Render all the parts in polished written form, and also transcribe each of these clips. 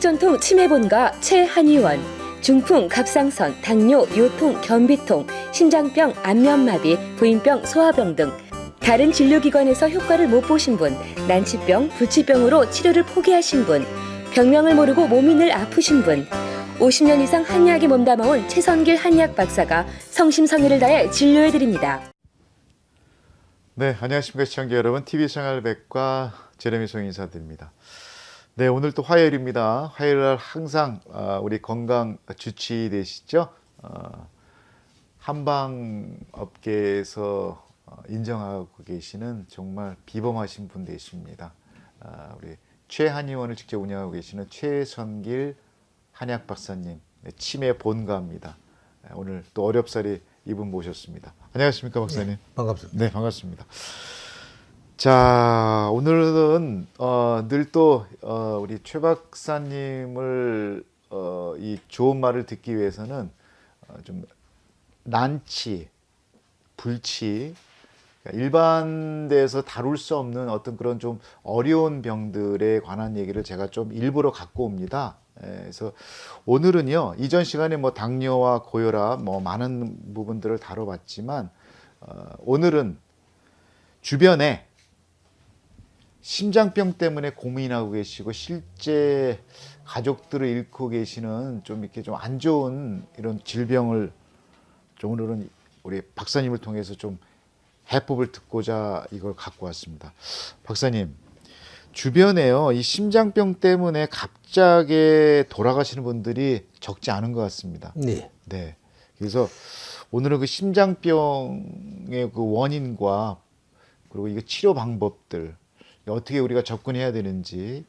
한국전통 치매본가 최한의원, 중풍, 갑상선, 당뇨, 요통, 변비통, 심장병, 안면마비, 부인병, 소화병 등 다른 진료기관에서 효과를 못 보신 분, 난치병, 불치병으로 치료를 포기하신 분, 병명을 모르고 몸이 늘 아프신 분, 50년 이상 한의학에 몸담아온 최선길 한의학 박사가 성심성의를 다해 진료해드립니다. 네, 안녕하십니까 시청자 여러분. TV생활백과 제레미 송 인사드립니다. 네, 오늘 또 화요일입니다. 화요일날 항상 우리 건강 주치되시죠? 한방업계에서 인정하고 계시는 정말 비범하신 분 되십니다. 우리 최한의원을 직접 운영하고 계시는 최선길 한의학 박사님, 치매 본가입니다. 오늘 또 어렵사리 이분 모셨습니다. 안녕하십니까 박사님? 네, 반갑습니다. 네, 반갑습니다. 자, 오늘은 늘 또 우리 최 박사님을 이 좋은 말을 듣기 위해서는 좀 난치, 불치, 그러니까 일반대에서 다룰 수 없는 어떤 그런 좀 어려운 병들에 관한 얘기를 제가 좀 일부러 갖고 옵니다. 그래서 오늘은요, 이전 시간에 뭐 당뇨와 고혈압 뭐 많은 부분들을 다뤄봤지만 오늘은 주변에 심장병 때문에 고민하고 계시고 실제 가족들을 잃고 계시는 좀 이렇게 좀 안 좋은 이런 질병을 좀 오늘은 우리 박사님을 통해서 좀 해법을 듣고자 이걸 갖고 왔습니다. 박사님, 주변에요, 이 심장병 때문에 갑자기 돌아가시는 분들이 적지 않은 것 같습니다. 네. 네. 그래서 오늘은 그 심장병의 그 원인과 그리고 이거 치료 방법들 어떻게 우리가 접근해야 되는지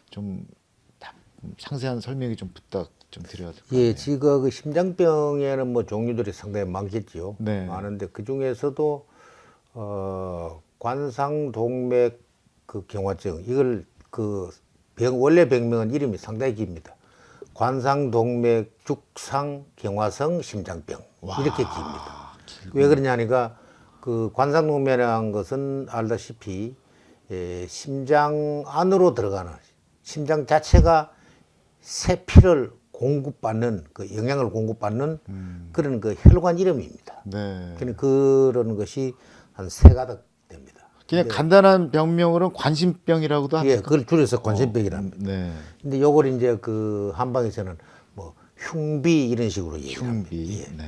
좀 상세한 설명이 좀 부탁 좀 드려야 될 것 같아요. 예, 지금 그 심장병에는 뭐 종류들이 상당히 많겠지요. 네. 많은데 그 중에서도 관상동맥 그 경화증, 이걸 그 원래 병명은 이름이 상당히 깁니다. 관상동맥 죽상 경화성 심장병. 이렇게 깁니다. 왜 그러냐니까 그 관상동맥이라는 것은 알다시피 심장 안으로 들어가는, 심장 자체가 새 피를 공급받는, 그 영양을 공급받는 그런 그 혈관 이름입니다. 네. 그런 것이 한 세 가닥 됩니다. 그냥 간단한 병명으로는 관심병이라고도 합니다. 예, 그걸 줄여서 관심병이랍니다. 네. 근데 요걸 이제 그 한방에서는 뭐 흉비 이런 식으로 얘기합니다. 흉비. 예. 네.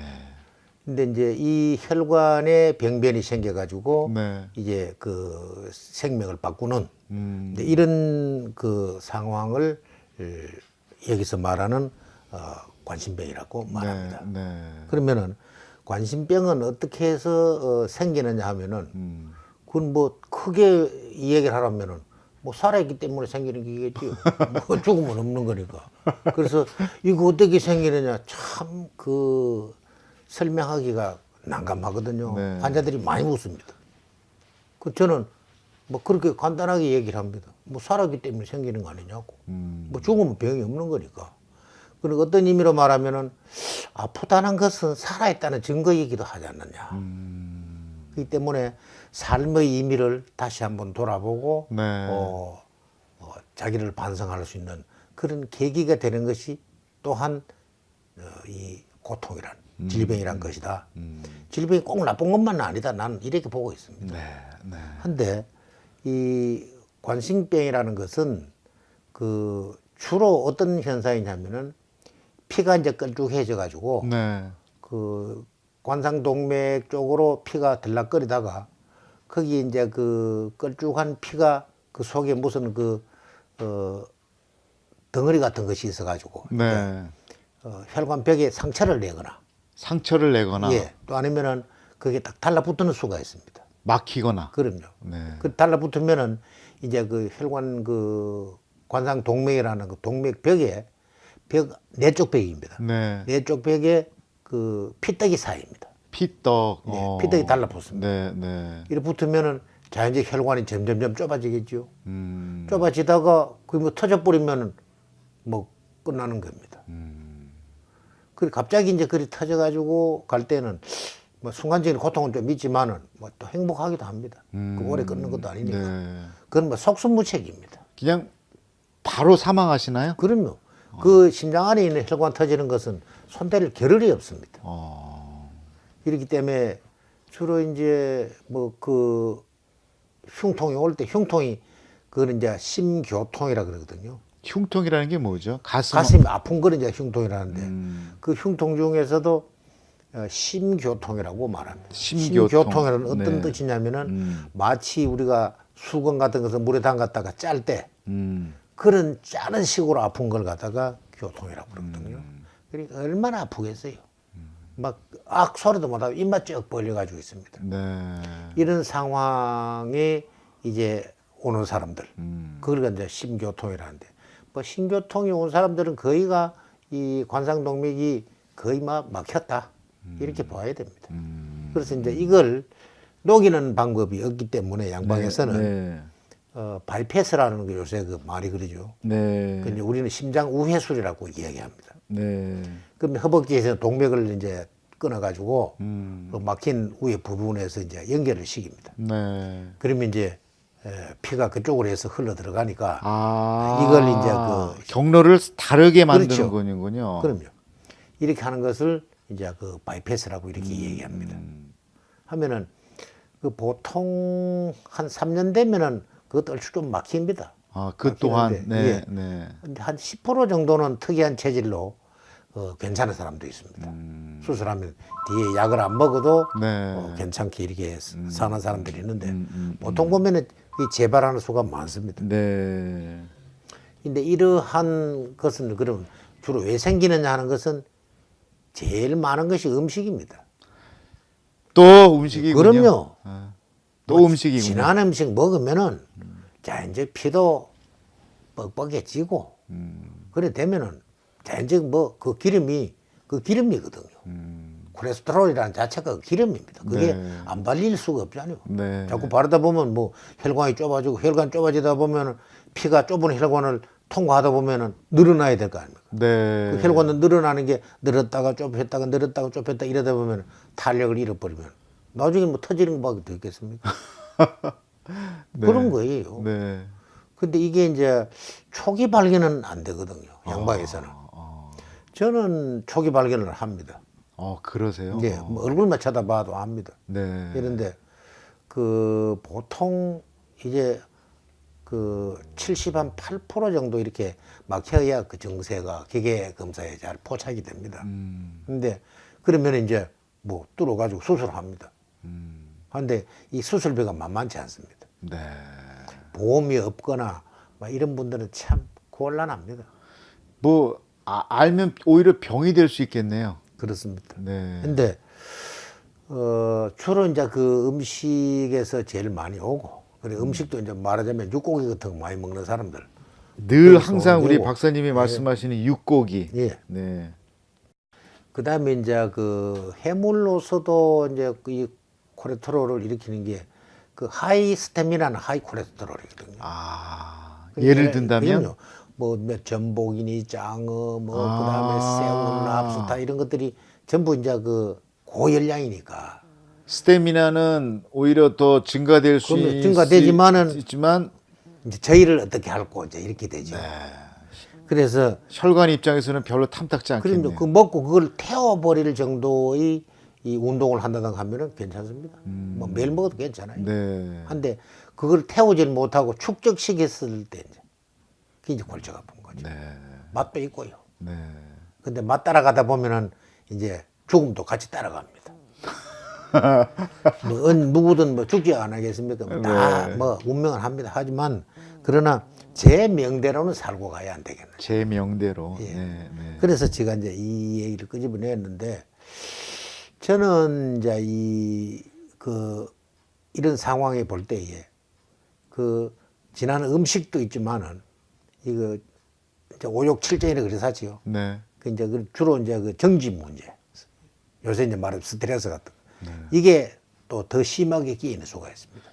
근데 이제 이 혈관에 병변이 생겨가지고 네. 이제 그 생명을 바꾸는 근데 이런 그 상황을 여기서 말하는 관심병이라고 말합니다. 네. 네. 그러면은 관심병은 어떻게 해서 생기느냐 하면은 그건 뭐 크게 이 얘기를 하라면은 뭐 살아있기 때문에 생기는 게겠죠. 뭐 죽으면 없는 거니까. 그래서 이거 어떻게 생기느냐 참 그 설명하기가 난감하거든요. 네. 환자들이 많이 묻습니다. 그 저는 뭐 그렇게 간단하게 얘기를 합니다. 뭐 살았기 때문에 생기는 거 아니냐고. 뭐 죽으면 병이 없는 거니까. 그리고 어떤 의미로 말하면은 아프다는 것은 살아있다는 증거이기도 하지 않느냐. 그렇기 때문에 삶의 의미를 다시 한번 돌아보고 네. 자기를 반성할 수 있는 그런 계기가 되는 것이 또한 이 고통이란 질병이란 것이다. 질병이 꼭 나쁜 것만은 아니다. 나는 이렇게 보고 있습니다. 네. 네. 한데 이 관심병이라는 것은 그 주로 어떤 현상이냐면은 피가 이제 끈적해져 가지고 네. 그 관상동맥 쪽으로 피가 들락거리다가 거기 이제 그 걸쭉한 피가 그 속에 무슨 그 덩어리 같은 것이 있어 가지고 네. 혈관벽에 상처를 내거나 상처를 내거나 예, 또 아니면은 그게 딱 달라붙는 수가 있습니다. 막히거나. 그럼요. 네. 그 달라붙으면은 이제 그 혈관 그 관상동맥이라는 그 동맥벽에 네 쪽 벽입니다. 네. 네 쪽 벽에 그 피떡이 쌓입니다. 피떡. 네, 피떡이 달라붙습니다. 네. 네. 이렇게 붙으면은 자연적 혈관이 점점점 좁아지겠죠. 음. 좁아지다가 그게 뭐 터져버리면은 뭐 끝나는 겁니다. 그리고 갑자기 이제 그리 터져가지고 갈 때는 뭐 순간적인 고통은 좀 있지만은 뭐 또 행복하기도 합니다. 그 오래 끊는 것도 아니니까. 네. 그건 뭐 속수무책입니다. 그냥 바로 사망하시나요? 그럼요. 그 심장 안에 있는 혈관 터지는 것은 손댈 겨를이 없습니다. 이렇기 때문에 주로 이제 뭐 그 흉통이 올 때 흉통이 그거는 이제 심교통이라 그러거든요. 흉통이라는 게 뭐죠? 가슴이 아픈 거는 이제 흉통이라는데 그 흉통 중에서도 심교통이라고 말합니다. 심교통. 심교통이라는 어떤 네. 뜻이냐면은 마치 우리가 수건 같은 것을 물에 담갔다가 짤 때 음. 그런 짜는 식으로 아픈 걸 갖다가 교통이라고 그러거든요. 그러니까 얼마나 아프겠어요. 막 악 소리도 못하고 입만 쭉 벌려가지고 있습니다. 네. 이런 상황에 이제 오는 사람들, 그걸 이제 심교통이라는데, 뭐 심교통이 온 사람들은 거의가 이 관상동맥이 거의 막 막혔다 이렇게 봐야 됩니다. 그래서 이제 이걸 녹이는 방법이 없기 때문에 양방에서는 네. 바이패스라는 게 요새 그 말이 그러죠. 네. 근데 우리는 심장 우회술이라고 이야기합니다. 네. 그럼 허벅지에서 동맥을 이제 끊어가지고 그 막힌 위에 부분에서 이제 연결을 시킵니다. 네. 그러면 이제 피가 그쪽으로 해서 흘러 들어가니까 아. 이걸 이제 그 경로를 다르게 만드는 그렇죠. 거군요. 그럼요. 이렇게 하는 것을 이제 그 바이패스라고 이렇게 얘기합니다. 하면은 그 보통 한 3년 되면은 그것도 얼추 좀 막힙니다. 아, 그 또한 막히는데, 네. 예. 네. 근데 한 10% 정도는 특이한 체질로 괜찮은 사람도 있습니다. 수술하면 뒤에 약을 안 먹어도 네. 괜찮게 이렇게 사는 사람들이 있는데 보통 보면은 이 재발하는 수가 많습니다. 네. 근데 이러한 것은 그럼 주로 왜 생기느냐 하는 것은 제일 많은 것이 음식입니다. 또 음식이군요. 그럼요. 아, 또 음식이군요. 진한 음식 먹으면은 자 이제 피도 뻑뻑해지고 그래 되면은 자 이제 뭐 그 기름이 그 기름이거든요. 콜레스테롤이라는 자체가 기름입니다. 그게 네. 안 발릴 수가 없잖아요. 네. 자꾸 바르다 보면 뭐 혈관이 좁아지고 혈관 좁아지다 보면은 피가 좁은 혈관을 통과하다 보면은 늘어나야 될 거 아닙니까? 네. 그 혈관은 늘어나는 게 늘었다가 좁혔다가 늘었다가 좁혔다 이러다 보면 탄력을 잃어버리면 나중에 뭐 터지는 것밖에 더 있겠습니까? 네. 그런 거예요. 네. 근데 이게 이제 초기 발견은 안 되거든요. 양방에서는. 저는 초기 발견을 합니다. 그러세요? 예, 뭐 얼굴만 쳐다봐도 압니다. 네. 이런데 그 보통 이제 그 70한8% 정도 이렇게 막혀야 그 증세가 기계 검사에 잘 포착이 됩니다. 근데 그러면 이제 뭐 뚫어가지고 수술합니다. 그런데 이 수술비가 만만치 않습니다. 네. 보험이 없거나 막 이런 분들은 참 곤란합니다. 뭐 알면 오히려 병이 될 수 있겠네요. 그렇습니다. 네. 근데 주로 이제 그 음식에서 제일 많이 오고, 그리고 음식도 이제 말하자면 육고기 같은 거 많이 먹는 사람들. 늘 거기서 항상 우리 오고. 박사님이 말씀하시는 육고기. 예. 네. 그 다음에 이제 그 해물로서도 이제 이 콜레스테롤을 일으키는 게 그 하이 스테미나는 하이 콜레스테롤이거든요. 예를 든다면 그럼요. 뭐 전복이니 장어, 뭐 그다음에 새우, 랍스타 이런 것들이 전부 이제 그 고열량이니까. 스태미나는 오히려 더 증가될 수 그럼요. 증가되지만은 있지만 이제 저희를 어떻게 할고 이제 이렇게 되죠. 그래서 혈관 입장에서는 별로 탐탁지 않겠네요. 그럼요. 그 먹고 그걸 태워버릴 정도의 이 운동을 한다든가 하면은 괜찮습니다. 뭐 매일 먹어도 괜찮아요. 네. 한데 그걸 태우질 못하고 축적시켰을 때 이제 그게 이제 골절 아픈 거죠. 네. 맛도 있고요. 네. 근데 맛 따라가다 보면은 이제 죽음도 같이 따라갑니다. 뭐 누구든 뭐 죽지 않겠습니까? 다 뭐 운명은 합니다. 하지만 그러나 제 명대로는 살고 가야 안 되겠네. 제 명대로. 예. 네. 네. 그래서 제가 이제 이 얘기를 끄집어냈는데 저는 이제 이런 상황에 볼 때에 그 지난 음식도 있지만은 이거 이제 오욕칠전이라 그래서 하지요. 네. 그 이제 주로 이제 그 정지 문제. 요새 이제 말하면 스트레스 같은 거. 이게 또 더 심하게 끼이는 수가 있습니다.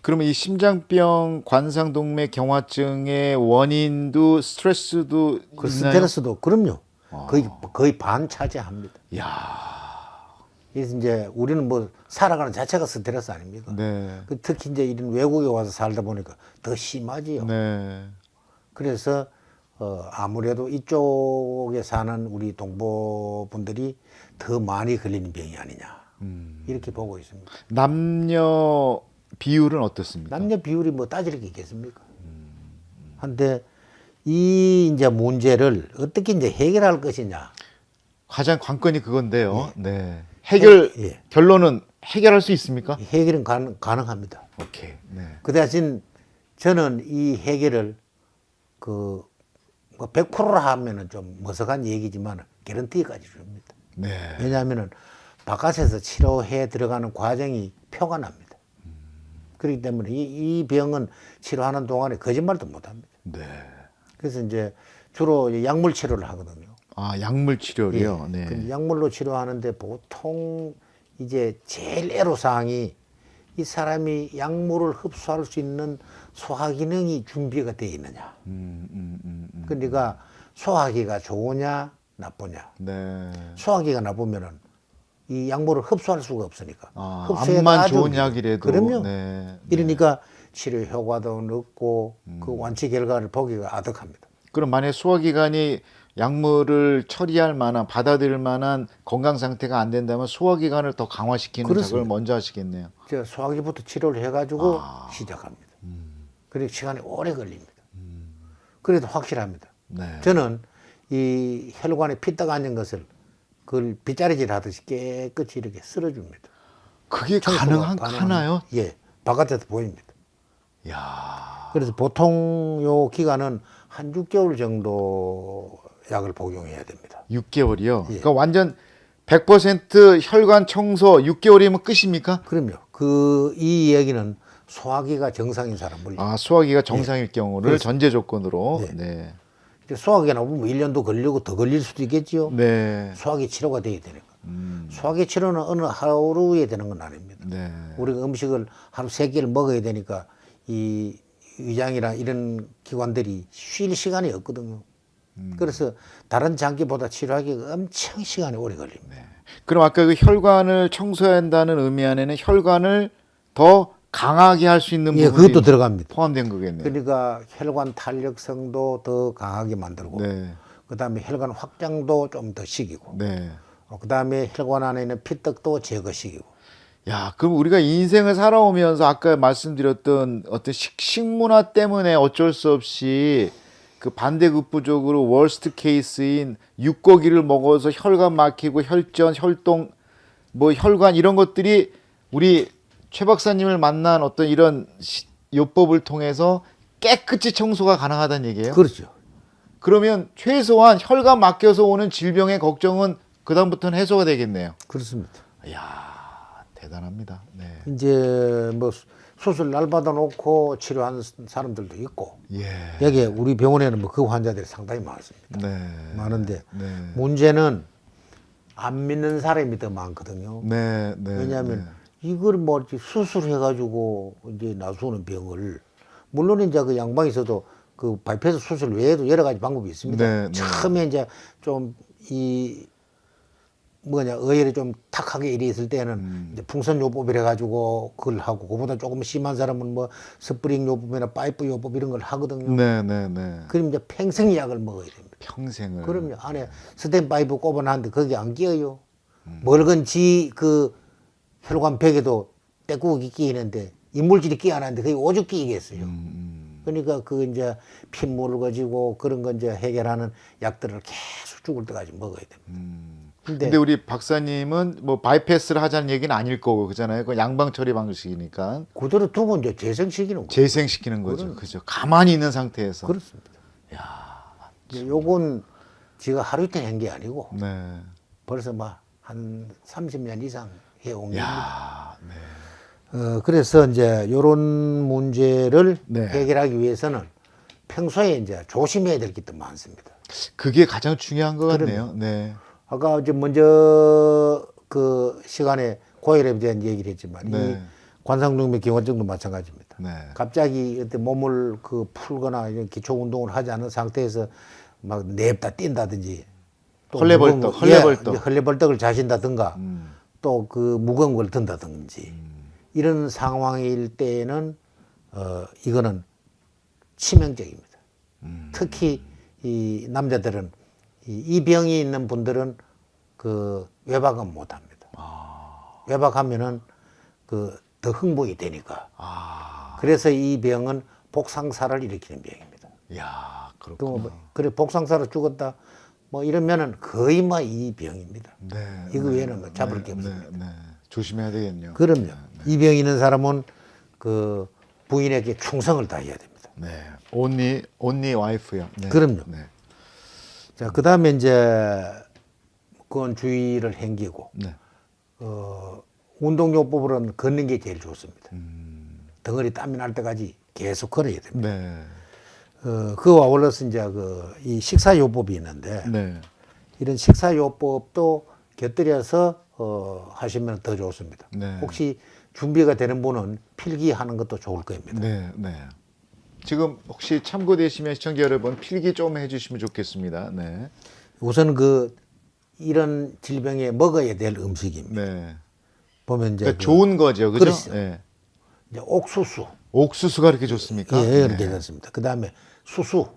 그러면 이 심장병 관상동맥 경화증의 원인도 스트레스도 그 있나요? 스트레스도 그럼요. 거의 반 차지합니다. 야. 그래서 이제 우리는 뭐 살아가는 자체가 스트레스 아닙니까? 네. 그 특히 이제 이런 외국에 와서 살다 보니까 더 심하지요. 네. 그래서 아무래도 이쪽에 사는 우리 동포분들이 더 많이 걸리는 병이 아니냐 이렇게 보고 있습니다. 남녀 비율은 어떻습니까? 남녀 비율이 뭐 따질 게 있겠습니까? 한데 이 이제 문제를 어떻게 이제 해결할 것이냐. 가장 관건이 그건데요. 네. 해결 예. 결론은 해결할 수 있습니까? 해결은 가능합니다. 오케이. 네. 그 대신 저는 이 해결을 그 100%라 하면은 좀 머쓱한 얘기지만 개런티까지 줍니다. 네. 왜냐하면은 바깥에서 치료해 들어가는 과정이 표가 납니다. 그렇기 때문에 이 병은 치료하는 동안에 거짓말도 못 합니다. 네. 그래서 이제 주로 약물 치료를 하거든요. 아, 약물 치료요. 네. 그 약물로 치료하는데 보통 이제 제일 애로사항이 이 사람이 약물을 흡수할 수 있는 소화기능이 준비가 되어 있느냐. 그러니까 소화기가 좋으냐 나쁘냐. 네. 소화기가 나쁘면은 이 약물을 흡수할 수가 없으니까. 아, 흡수에 암만 아주 좋은 약이라도. 그럼요. 네. 이러니까 치료 효과도 늦고 그 완치 결과를 보기가 아득합니다. 그럼 만약 소화기관이 약물을 처리할 만한 받아들일 만한 건강 상태가 안 된다면 소화기관을 더 강화시키는 작업을 그렇습니다. 먼저 하시겠네요. 저 소화기부터 치료를 해가지고 시작합니다. 그리고 시간이 오래 걸립니다. 그래도 확실합니다. 네. 저는 이 혈관에 피떡 앉은 것을 그걸 빗자루질 하듯이 깨끗이 이렇게 쓸어줍니다. 그게 가능하나요? 예, 바깥에서 보입니다. 야. 그래서 보통 요 기간은 한 6개월 정도 약을 복용해야 됩니다. 6개월이요. 예. 그러니까 완전 100% 혈관 청소 6개월이면 끝입니까? 그럼요. 이 얘기는 소화기가 정상인 사람을 아, 소화기가 정상일 경우를 그렇습니다. 전제 조건으로. 네. 네. 이제 소화기가 나오면 1년도 걸리고 더 걸릴 수도 있겠지요. 네. 소화기 치료가 돼야 되니까. 소화기 치료는 어느 하루에 되는 건 아닙니다. 네. 우리가 음식을 하루 3끼를 먹어야 되니까 이 위장이나 이런 기관들이 쉴 시간이 없거든요. 그래서 다른 장기보다 치료하기가 엄청 시간이 오래 걸립니다. 네. 그럼 아까 그 혈관을 청소해야 한다는 의미 안에는 혈관을 더 강하게 할 수 있는 예, 부분이 그것도 들어갑니다. 포함된 거겠네요. 그러니까 혈관 탄력성도 더 강하게 만들고, 네. 그다음에 혈관 확장도 좀 더 시키고, 네. 그다음에 혈관 안에 있는 피떡도 제거시키고. 야, 그럼 우리가 인생을 살아오면서 아까 말씀드렸던 어떤 식문화 때문에 어쩔 수 없이 그 반대급부적으로 월스트 케이스인 육고기를 먹어서 혈관 막히고 혈전, 혈동, 뭐 혈관 이런 것들이 우리 최 박사님을 만난 어떤 이런 요법을 통해서 깨끗이 청소가 가능하다는 얘기예요? 그렇죠. 그러면 최소한 혈관 막혀서 오는 질병의 걱정은 그다음부터는 해소가 되겠네요. 그렇습니다. 이야, 대단합니다. 네. 이제 뭐 수술 날 받아 놓고 치료하는 사람들도 있고, 예. 여기 우리 병원에는 뭐 그 환자들이 상당히 많습니다. 네. 많은데 네. 문제는 안 믿는 사람이 더 많거든요. 네. 네. 왜냐하면 이걸 뭐 이렇게 수술해가지고 이제 나수는 병을, 물론 이제 그 양방에서도 그 바이패스 수술 외에도 여러 가지 방법이 있습니다. 네, 네. 처음에 이제 좀 의열이 좀 탁하게 이래 있을 때는 이제 풍선요법이라 가지고 그걸 하고, 그보다 조금 심한 사람은 뭐 스프링 요법이나 파이프 요법 이런 걸 하거든요. 네. 네. 네. 그럼 이제 평생 약을 먹어야 됩니다. 평생을. 그럼요. 안에 스텐 파이프 꼽아놨는데 거기 안 끼어요. 멀건지 그 혈관 벽에도 떼꾸기 끼이는데 이물질이 끼어놨는데 그게 오죽 끼이겠어요. 그러니까 그 이제 핏물을 가지고 그런 거 이제 해결하는 약들을 계속 죽을 때까지 먹어야 됩니다. 근데 우리 박사님은 뭐 바이패스를 하자는 얘기는 아닐 거고 그잖아요. 그 양방 처리 방식이니까 그대로 두고 이제 재생시키는 거예요. 재생시키는 거죠. 그죠. 가만히 있는 상태에서. 그렇습니다. 이제 요건 제가 하루 이틀 한 게 아니고 네. 벌써 막 한 30년 이상 해온 겁니다. 야, 네. 그래서 이제 요런 문제를 네. 해결하기 위해서는 평소에 이제 조심해야 될 게 더 많습니다. 그게 가장 중요한 것 같네요. 네. 아까 이제 먼저 그 시간에 고혈압에 대한 얘기를 했지만 네. 이 관상동맥 경화증도 마찬가지입니다. 네. 갑자기 이때 몸을 그 풀거나 이런 기초 운동을 하지 않은 상태에서 막 냅다 뛴다든지 또 헐레벌떡, 무거운 거- 헐레벌떡. 예, 헐레벌떡을 자신다든가 또 그 무거운 걸 든다든지 이런 상황일 때에는 이거는 치명적입니다. 특히 이 남자들은 이 병이 있는 분들은 그 외박은 못 합니다. 외박하면은 그 더 흥분이 되니까. 그래서 이 병은 복상사를 일으키는 병입니다. 야, 또 그렇구나. 뭐 그래 복상사로 죽었다 뭐 이러면은 거의 뭐 이 병입니다. 네. 이거 외에는 뭐 잡을 게 네, 없습니다. 네. 조심해야 되겠네요. 그럼요. 이 병 있는 사람은 그 부인에게 충성을 다해야 됩니다. 네. only wife요. 네. 그럼요. 네. 자, 그 다음에 이제 그건 주의를 행기고, 네. 운동요법으로는 걷는 게 제일 좋습니다. 덩어리 땀이 날 때까지 계속 걸어야 됩니다. 네. 그와 어울러서 이제 이 식사요법이 있는데, 네. 이런 식사요법도 곁들여서 하시면 더 좋습니다. 네. 혹시 준비가 되는 분은 필기하는 것도 좋을 겁니다. 네. 네. 지금 혹시 참고되시면 시청자 여러분 필기 좀 해주시면 좋겠습니다. 네. 우선 이런 질병에 먹어야 될 음식입니다. 네. 보면 이제 그러니까 좋은 거죠, 그죠? 그렇죠. 네. 이제 옥수수, 옥수수가 그렇게 좋습니까? 예, 이렇게 네. 좋습니다. 그 다음에 수수,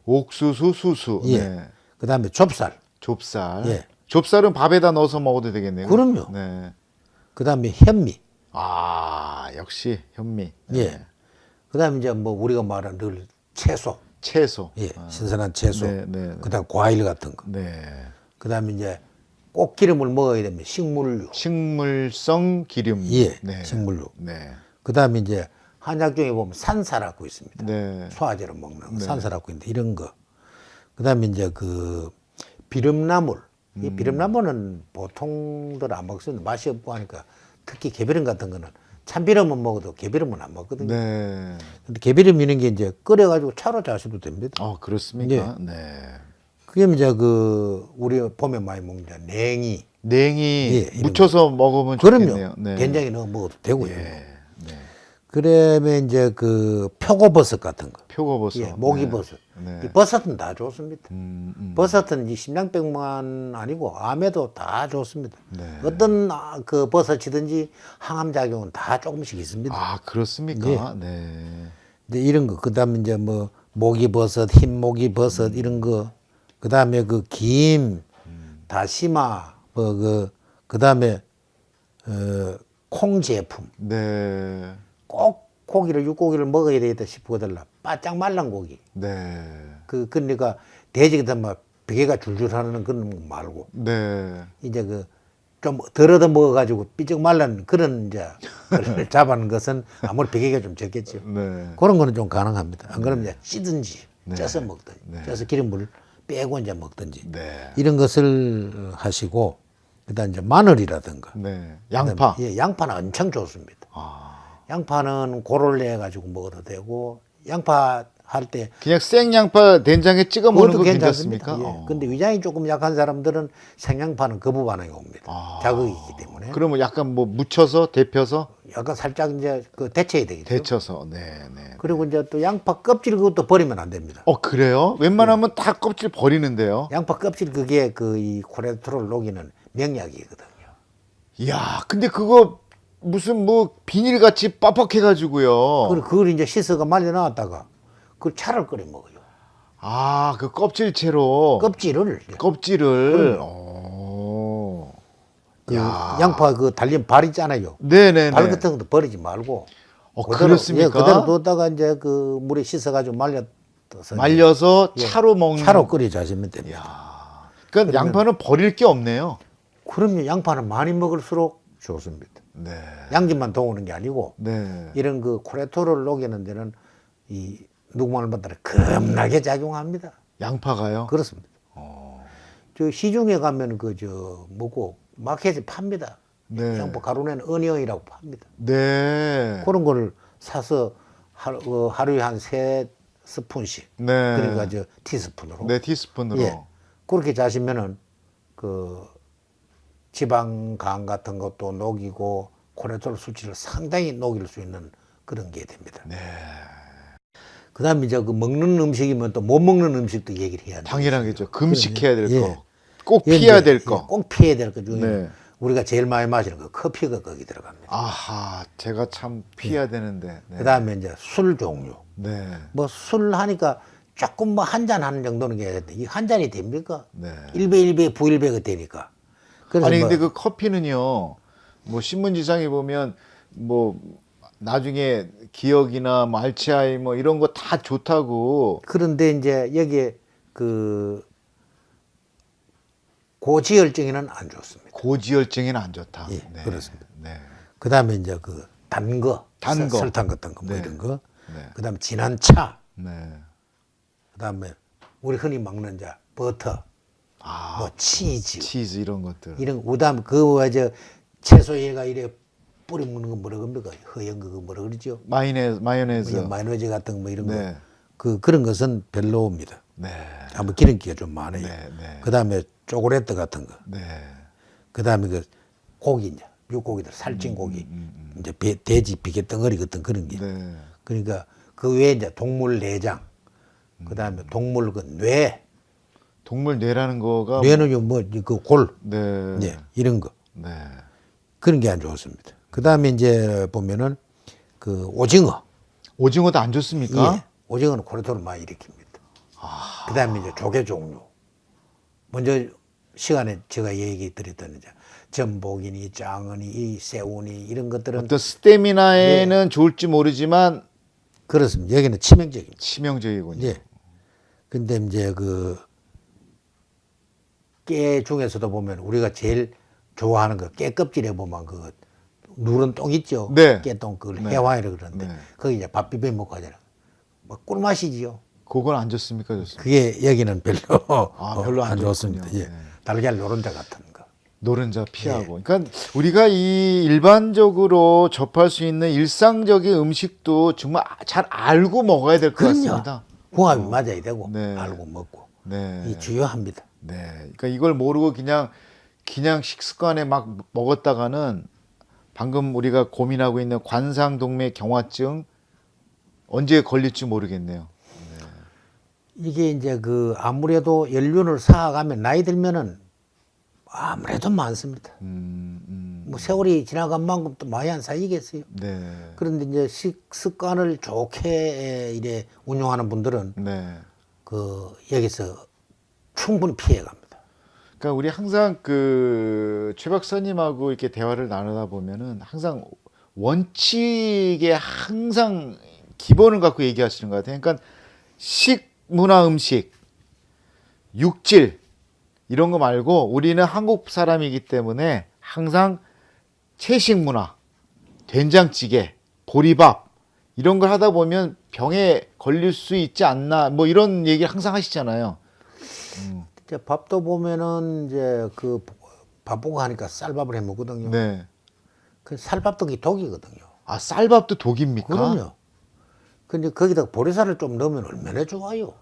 옥수수, 수수. 예. 네. 그 다음에 좁쌀, 좁쌀. 예. 좁쌀은 밥에다 넣어서 먹어도 되겠네요. 그럼요. 네. 그 다음에 현미, 아, 역시 현미. 네. 예. 그 다음에 이제 뭐 우리가 말하는 늘 채소, 채소. 예, 신선한 채소, 네, 네, 네. 그 다음 과일 같은 거, 네. 그 다음에 이제 꼭 기름을 먹어야 되면 식물류, 식물성 기름. 예, 네. 식물류. 네. 그 다음에 이제 한약 중에 보면 산사라고 있습니다. 네. 소화제로 먹는 거, 산사라고 있는데 이런 거. 그 다음에 이제 비름나물. 이 비름나물은 보통들 안 먹습니다. 맛이 없고 하니까 특히 개비름 같은 거는 참비름은 먹어도 개비름은 안 먹거든요. 네. 근데 개비름 이런 게 이제 끓여가지고 차로 자셔도 됩니다. 그렇습니까? 네. 그게 이제 우리 보면 많이 먹는 이제 냉이. 냉이 예, 이런 무쳐서 먹으면 그럼요. 좋겠네요. 네. 된장에 넣어 먹어도 되고요. 예. 네. 그다음에 이제 표고버섯 같은 거. 표고버섯. 예, 모기버섯. 네. 이 버섯은 다 좋습니다. 버섯은 이 심장병만 아니고 암에도 다 좋습니다. 네. 어떤 그 버섯이든지 항암 작용은 다 조금씩 있습니다. 아, 그렇습니까? 예. 네. 이제 이런 거, 그다음에 이제 뭐 모기버섯, 흰모기버섯 이런 거, 그다음에 김, 다시마, 그다음에 콩 제품. 네. 꼭 육고기를 먹어야 되겠다 싶거든요. 바짝 말란 고기. 네. 그러니까 돼지가 막 베개가 줄줄 하는 그런 거 말고 네. 이제 좀 덜 얻어 먹어가지고 삐쩍 말란 그런 이제 그걸 잡아는 것은 아무리 베개가 좀 적겠죠. 네. 그런 거는 좀 가능합니다. 안 그러면 이제 찌든지 쪄서 먹든지 쪄서 기름물 빼고 이제 먹든지 네. 이런 것을 하시고 그다음 이제 마늘이라든가 네. 양파. 예, 양파는 엄청 좋습니다. 양파는 고를 내 가지고 먹어도 되고 양파 할 때 그냥 생양파 된장에 찍어 먹는 그것도 거 괜찮습니다. 괜찮습니까? 예. 근데 위장이 조금 약한 사람들은 생양파는 거부 반응이 옵니다. 자극이기 때문에 그러면 약간 뭐 묻혀서 데펴서 약간 살짝 이제 대체해야 되겠죠. 데쳐서. 네, 네. 그리고 이제 또 양파 껍질 그것도 버리면 안 됩니다. 그래요? 웬만하면 다 껍질 버리는데요. 양파 껍질 그게 이 콜레스테롤 녹이는 명약이거든요. 이야, 근데 그거 무슨 뭐 비닐같이 빡빡해가지고요. 그걸 이제 씻어가 말려 놨다가 그 차를 끓여 먹어요. 그 껍질채로. 껍질을 껍질을. 양파 달린 발 있잖아요. 네네네. 발 같은 것도 버리지 말고 그렇습니까? 그대로 뒀다가 이제 물에 씻어가지고 말려서 예, 차로 먹는. 차로 끓여 자시면 됩니다. 그러니까 양파는 버릴 게 없네요. 그럼요. 양파는 많이 먹을수록 좋습니다. 네. 양진만 도우는 게 아니고 네. 이런 콜레스테롤 녹이는 데는 이 누구만을 받더라 겁나게 작용합니다. 양파가요? 그렇습니다. 저 시중에 가면 뭐고 마켓에 팝니다. 네. 양파 가루낸 어니언이라고 팝니다. 네. 그런 거를 사서 하루에 한 3스푼씩. 네. 그러니까 티스푼으로. 네, 티스푼으로. 예. 그렇게 자시면은 지방간 같은 것도 녹이고 콜레스테롤 수치를 상당히 녹일 수 있는 그런 게 됩니다. 네. 그다음에 이제 먹는 음식이면 또 못 먹는 음식도 얘기를 해야 돼요. 당연하겠죠. 금식해야 될 예. 거. 꼭 피해야 될 거. 꼭 피해야 될 거 중에 네. 우리가 제일 많이 마시는 거 커피가 거기 들어갑니다. 아하, 제가 참 피해야 되는데. 네. 그다음에 이제 술 종류. 네. 뭐 술 하니까 조금 뭐 한 잔 하는 정도는 해야 되는데 이 한 잔이 됩니까? 네. 1배, 1배, 부일배가 되니까. 그래서 아니 뭐 근데 그 커피는요. 뭐 신문지상에 보면 뭐 나중에 기억이나 뭐 알츠하이머 이런 거 다 좋다고. 그런데 이제 여기에 그 고지혈증에는 안 좋습니다. 고지혈증에는 안 좋다. 예, 그렇습니다. 네. 그 다음에 이제 그 단 거, 단 거. 설탕 같은 거, 뭐 네. 이런 거. 네. 그 다음에 진한 차. 네. 그 다음에 우리 흔히 먹는 자 버터, 아, 뭐 치즈, 치즈 이런 것들. 이런 거. 그다음 그저 채소 얘가 이래 뿌려 먹는 거 뭐라 그럽니까? 허연 거 뭐라 그러죠? 마요네즈. 뭐 마요네즈 같은 거 뭐 이런 네. 거. 그런 것은 별로입니다. 네. 아무 기름기가 좀 많아요. 네, 네. 그 다음에 초콜릿 같은 거. 네. 그 다음에 그 고기 이제 육고기들 살찐 고기. 이제 돼지 비계 덩어리 같은 그런 게. 네. 그러니까 그 외에 이제 동물 내장. 그 다음에 동물 그 뇌. 동물 뇌라는 거가 뇌는요 뭐그 골. 네. 예, 이런 거. 네. 그런 게 안 좋습니다. 그 다음에 이제 보면은 그 오징어. 오징어도 안 좋습니까? 예, 오징어는 콜레스테롤 많이 일으킵니다. 그 다음에 이제 조개 종류. 먼저 시간에 제가 얘기 드렸던 이제 전복이니 짱어니 이 새우니 이런 것들은 어떤 스태미나에는 좋을지 모르지만 그렇습니다. 여기는 치명적입니다. 치명적이군요. 예. 근데 이제 그 깨 중에서도 보면 우리가 제일 좋아하는 거 깨 껍질에 보면 그 누런 똥 있죠. 네. 깨똥 그걸 네. 해화이라 그러는데 네. 거기 이제 밥 비벼 먹고 하잖아요. 뭐 꿀맛이지요. 그건 안 좋습니까? 좋습니까? 그게 여기는 별로 별로 안 좋습니다. 좋군요. 예. 네. 달걀 노른자 같은 거. 노른자 예. 피하고. 그러니까 우리가 이 일반적으로 접할 수 있는 일상적인 음식도 정말 잘 알고 먹어야 될 것 그럼요. 같습니다. 궁합이 맞아야 되고 네. 알고 먹고 네. 이 중요합니다. 네. 그러니까 이걸 모르고 그냥 식습관에 막 먹었다가는 방금 우리가 고민하고 있는 관상동맥 경화증 언제 걸릴지 모르겠네요. 이게 이제 그 아무래도 연륜을 쌓아가면 나이 들면은 아무래도 많습니다. 뭐 세월이 지나간 만큼 또 많이 안 쌓이겠어요. 네. 그런데 이제 식습관을 좋게 이래 운영하는 분들은 네. 그 여기서 충분히 피해갑니다. 그러니까 우리 항상 그 최 박사님하고 이렇게 대화를 나누다 보면은 항상 원칙에 항상 기본을 갖고 얘기하시는 것 같아요. 그러니까 식문화 음식, 육질 이런 거 말고 우리는 한국 사람이기 때문에 항상 채식 문화, 된장찌개, 보리밥 이런 걸 하다 보면 병에 걸릴 수 있지 않나 뭐 이런 얘기를 항상 하시잖아요. 이제 밥도 보면은 이제 그 바쁘고 하니까 쌀밥을 해 먹거든요. 네. 그 쌀밥도 독이거든요. 아, 쌀밥도 독입니까? 그럼요. 근데 거기다 보리쌀을 좀 넣으면 얼마나 좋아요.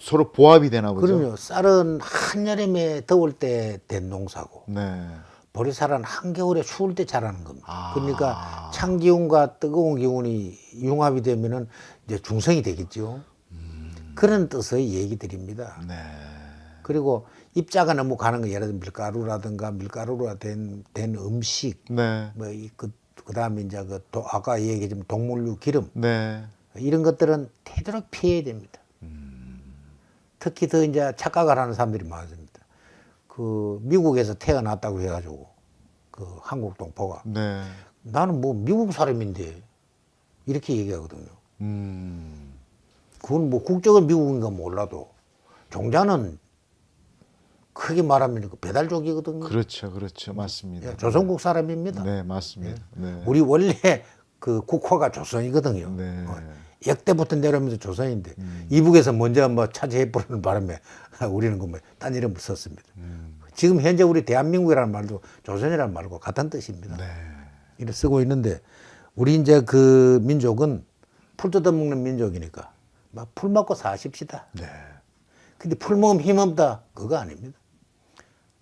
서로 보합이 되나 보죠. 그럼요. 쌀은 한여름에 더울 때 된 농사고 네. 보리쌀은 한겨울에 추울 때 자라는 겁니다. 아. 그러니까 찬 기운과 뜨거운 기운이 융합이 되면은 이제 중성이 되겠죠. 그런 뜻의 얘기 드립니다. 네. 그리고 입자가 너무 가는 거 예를 들면 밀가루라든가 밀가루로 된 음식 네. 뭐 그다음에 이제 아까 얘기했지만 동물류 기름 네. 이런 것들은 되도록 피해야 됩니다. 특히 더 이제 착각을 하는 사람들이 많습니다. 그 미국에서 태어났다고 해가지고 그 한국 동포가 네. 나는 뭐 미국 사람인데 이렇게 얘기하거든요. 그건 뭐 국적은 미국인가 몰라도 종자는 크게 말하면 그 배달족이거든요. 그렇죠. 그렇죠. 맞습니다. 예, 조선국 사람입니다. 네, 맞습니다. 네. 우리 원래 그 국화가 조선이거든요. 네. 역대부터 내려오면서 조선인데 이북에서 먼저 뭐 차지해버리는 바람에 우리는 그딴 이름을 썼습니다. 지금 현재 우리 대한민국이라는 말도 조선이라는 말과 같은 뜻입니다. 네. 이렇게 쓰고 있는데 우리 이제 그 민족은 풀 뜯어먹는 민족이니까 막 풀 먹고 사십시다. 네. 근데 풀 먹으면 힘없다. 그거 아닙니다.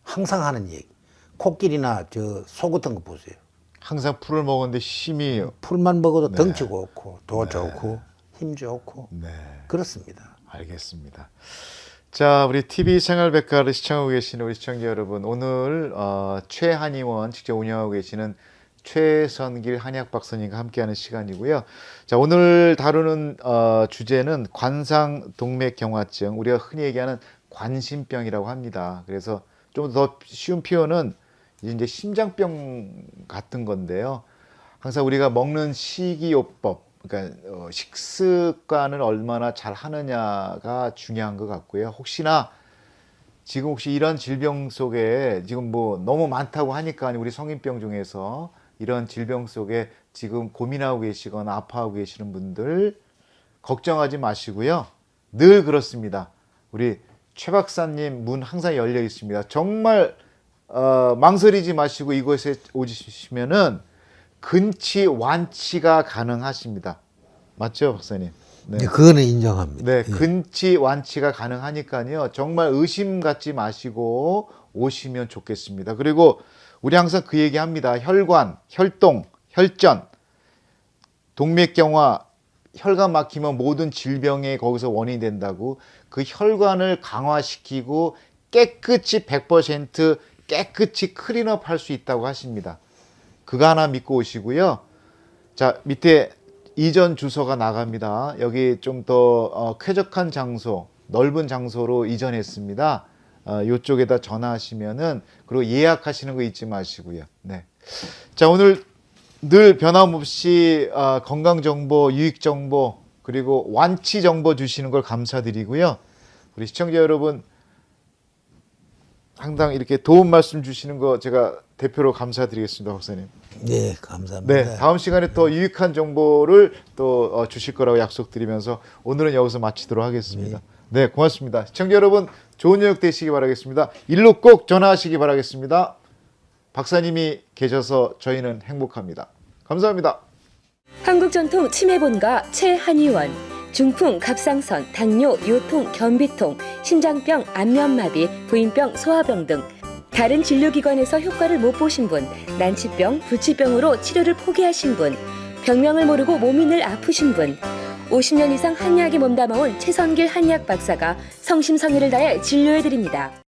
항상 하는 얘기. 코끼리나 소 같은 거 보세요. 항상 풀을 먹었는데 힘이 풀만 먹어도 네. 덩치 좋고 도 좋고 힘 좋고 네. 그렇습니다. 알겠습니다. 자, 우리 TV 생활백과를 시청하고 계시는 우리 시청자 여러분, 오늘 최한의원 직접 운영하고 계시는 최선길 한의학 박사님과 함께하는 시간이고요. 자, 오늘 다루는 주제는 관상동맥경화증, 우리가 흔히 얘기하는 관심병이라고 합니다. 그래서 좀 더 쉬운 표현은 이제 심장병 같은 건데요. 항상 우리가 먹는 식이요법, 그러니까 식습관을 얼마나 잘 하느냐가 중요한 것 같고요. 혹시나 지금 혹시 이런 질병 속에 지금 뭐 너무 많다고 하니까 우리 성인병 중에서 이런 질병 속에 지금 고민하고 계시거나 아파하고 계시는 분들 걱정하지 마시고요. 늘 그렇습니다. 우리 최 박사님 문 항상 열려 있습니다. 정말 망설이지 마시고 이곳에 오시면은 근치 완치가 가능하십니다. 맞죠, 박사님? 네. 네, 그거는 인정합니다. 네, 근치 완치가 가능하니까요. 정말 의심 갖지 마시고 오시면 좋겠습니다. 그리고 우리 항상 그 얘기합니다. 혈관, 혈동, 혈전, 동맥경화, 혈관 막히면 모든 질병에 거기서 원인이 된다고. 그 혈관을 강화시키고 깨끗이 100% 깨끗이 클린업 할 수 있다고 하십니다. 그거 하나 믿고 오시고요. 자, 밑에 이전 주소가 나갑니다. 여기 좀 더 쾌적한 장소, 넓은 장소로 이전했습니다. 이쪽에다 전화하시면은, 그리고 예약하시는 거 잊지 마시고요. 네. 자, 오늘 늘 변함없이 건강 정보, 유익 정보, 그리고 완치 정보 주시는 걸 감사드리고요. 우리 시청자 여러분 항상 이렇게 도움 말씀 주시는 거 제가 대표로 감사드리겠습니다, 박사님. 네, 감사합니다. 네, 다음 시간에 더 유익한 정보를 또 주실 거라고 약속드리면서 오늘은 여기서 마치도록 하겠습니다. 네, 고맙습니다. 시청자 여러분 좋은 저녁 되시기 바라겠습니다. 일로 꼭 전화하시기 바라겠습니다. 박사님이 계셔서 저희는 행복합니다. 감사합니다. 한국전통 치매본가 최한의원, 중풍, 갑상선, 당뇨, 요통, 변비통, 심장병, 안면마비, 부인병, 소화병 등 다른 진료기관에서 효과를 못 보신 분, 난치병, 불치병으로 치료를 포기하신 분, 병명을 모르고 몸이 늘 아프신 분, 50년 이상 한의학에 몸담아온 최선길 한의학 박사가 성심성의를 다해 진료해드립니다.